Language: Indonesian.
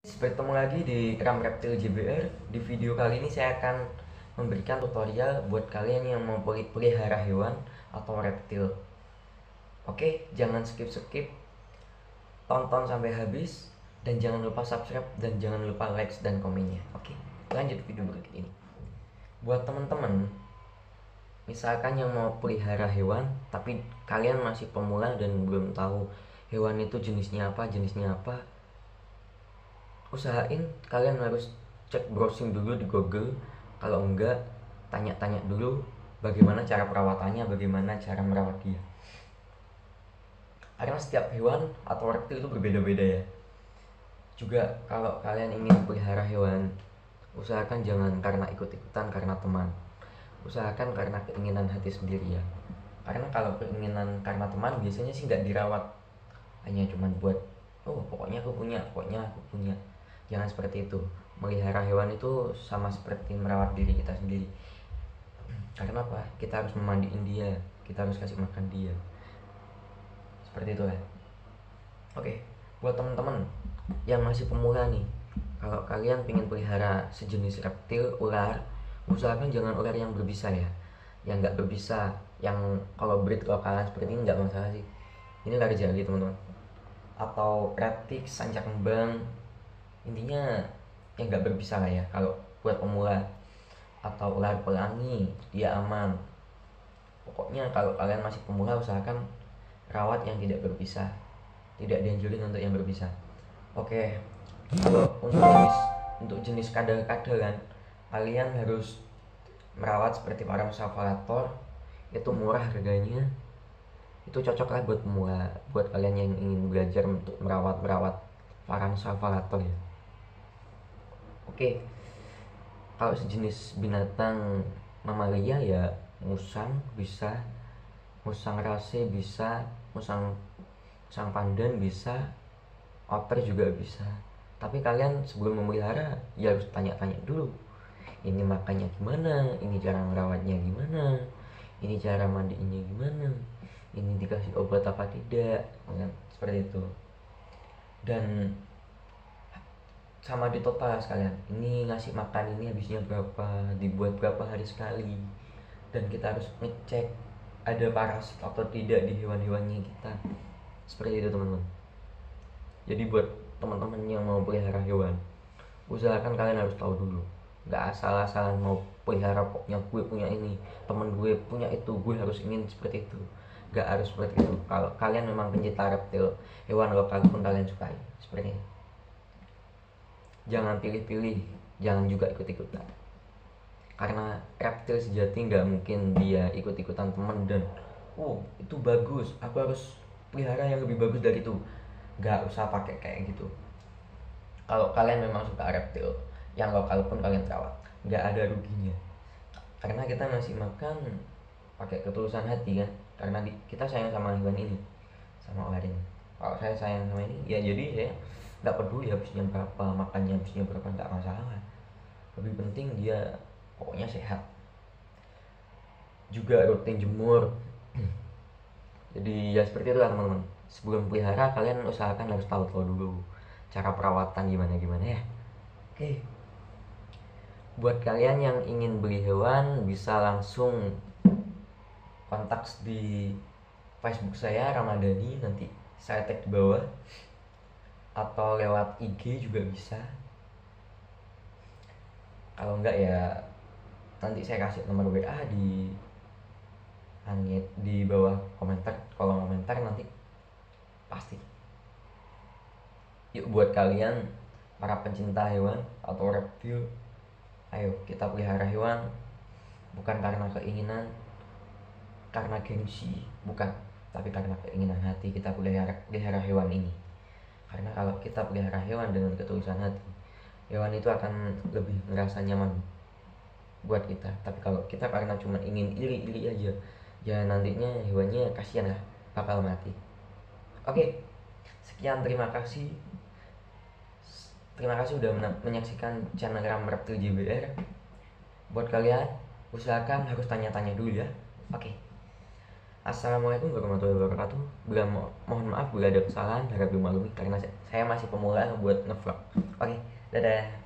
Bertemu lagi di Ram Reptil JBR. Di video kali ini saya akan memberikan tutorial buat kalian yang mau pelihara hewan atau reptil. Oke, jangan skip-skip, tonton sampai habis, dan jangan lupa subscribe dan jangan lupa like dan komennya. Oke, lanjut video berikut ini. Buat teman-teman, misalkan yang mau pelihara hewan tapi kalian masih pemula dan belum tahu hewan itu jenisnya apa, usahain kalian harus cek browsing dulu di Google. Kalau enggak, tanya-tanya dulu bagaimana cara perawatannya, bagaimana cara merawat dia. Karena setiap hewan atau reptil itu berbeda-beda ya. Juga kalau kalian ingin pelihara hewan, usahakan jangan karena ikut-ikutan karena teman. Usahakan karena keinginan hati sendiri ya. Karena kalau keinginan karena teman biasanya sih nggak dirawat, hanya cuman buat pokoknya aku punya. Jangan seperti itu. Melihara hewan itu sama seperti merawat diri kita sendiri. Karena apa? Kita harus memandiin dia, kita harus kasih makan dia. Seperti itu ya. Oke, buat teman-teman yang masih pemula nih, kalau kalian pengen pelihara sejenis reptil ular, usahakan jangan ular yang berbisa ya. Yang nggak berbisa, yang kalau breed lokalan seperti ini nggak masalah sih. Ini ular jali teman-teman. Atau retik, sancak kembang, intinya yang nggak berbisa lah ya kalau buat pemula. Atau ular pelangi, dia aman. Pokoknya kalau kalian masih pemula, usahakan rawat yang tidak berbisa, tidak dianjurin untuk yang berbisa. Oke, kalau untuk jenis kadal-kadal kan, kalian harus merawat seperti para savalator. Itu murah harganya, itu cocok lah buat pemula, buat kalian yang ingin belajar untuk merawat varan savalator ya. Oke, kalau sejenis binatang mamalia ya musang bisa, musang rase bisa, musang pandan bisa, otter juga bisa. Tapi kalian sebelum memelihara ya harus tanya-tanya dulu, ini makannya gimana, ini cara merawatnya gimana, ini cara mandiinnya gimana, ini dikasih obat apa tidak, seperti itu. Dan sama di total sekalian, ini ngasih makan ini habisnya berapa, dibuat berapa hari sekali, dan kita harus ngecek ada parasit atau tidak di hewan-hewannya kita. Seperti itu teman-teman. Jadi buat teman-teman yang mau pelihara hewan, usahakan kalian harus tahu dulu. Nggak asal-asalan mau pelihara pokoknya gue punya ini, temen gue punya itu, gue harus ingin seperti itu. Nggak harus seperti itu. Kalau kalian memang pencinta reptil, hewan lokal pun kalian sukai, seperti ini. Jangan pilih-pilih, jangan juga ikut-ikutan. Karena reptil sejati nggak mungkin dia ikut-ikutan teman dan itu bagus, aku harus pelihara yang lebih bagus dari itu. Nggak usah pakai kayak gitu. Kalau kalian memang suka reptil, yang lokal pun kalian rawat, nggak ada ruginya. Karena kita ngasih makan pakai ketulusan hati kan. Karena kita sayang sama hewan ini, sama ular ini. Kalau saya sayang sama ini, ya jadi saya nggak peduli habisnya berapa, makannya habisnya berapa, nggak masalah. Lebih penting dia pokoknya sehat. Juga rutin jemur. Jadi ya seperti itu lah teman-teman. Sebelum pelihara kalian usahakan harus tahu dulu cara perawatan gimana ya. Oke. Buat kalian yang ingin beli hewan, bisa langsung kontak di Facebook saya Ramadhani, nanti saya tag di bawah, atau lewat IG juga bisa. Kalau enggak ya nanti saya kasih nomor WA di bawah komentar, kolom komentar nanti pasti. Yuk buat kalian para pencinta hewan atau reptil, ayo kita pelihara hewan, bukan karena keinginan, karena gengsi, bukan, tapi karena keinginan hati kita pelihara hewan ini. Karena kalau kita pelihara hewan dengan ketulusan hati, hewan itu akan lebih merasa nyaman buat kita. Tapi kalau kita karena cuma ingin iri-iri aja, ya nantinya hewannya kasihan lah, bakal mati. Oke, sekian, terima kasih. Terima kasih udah menyaksikan channel Ram Reptil JBR. Buat kalian, usahakan harus tanya-tanya dulu ya. Oke. Assalamualaikum warahmatullahi wabarakatuh. Mohon maaf bila ada kesalahan, harap dimaklumi karena saya saya masih pemula buat ngevlog. Oke, dadah.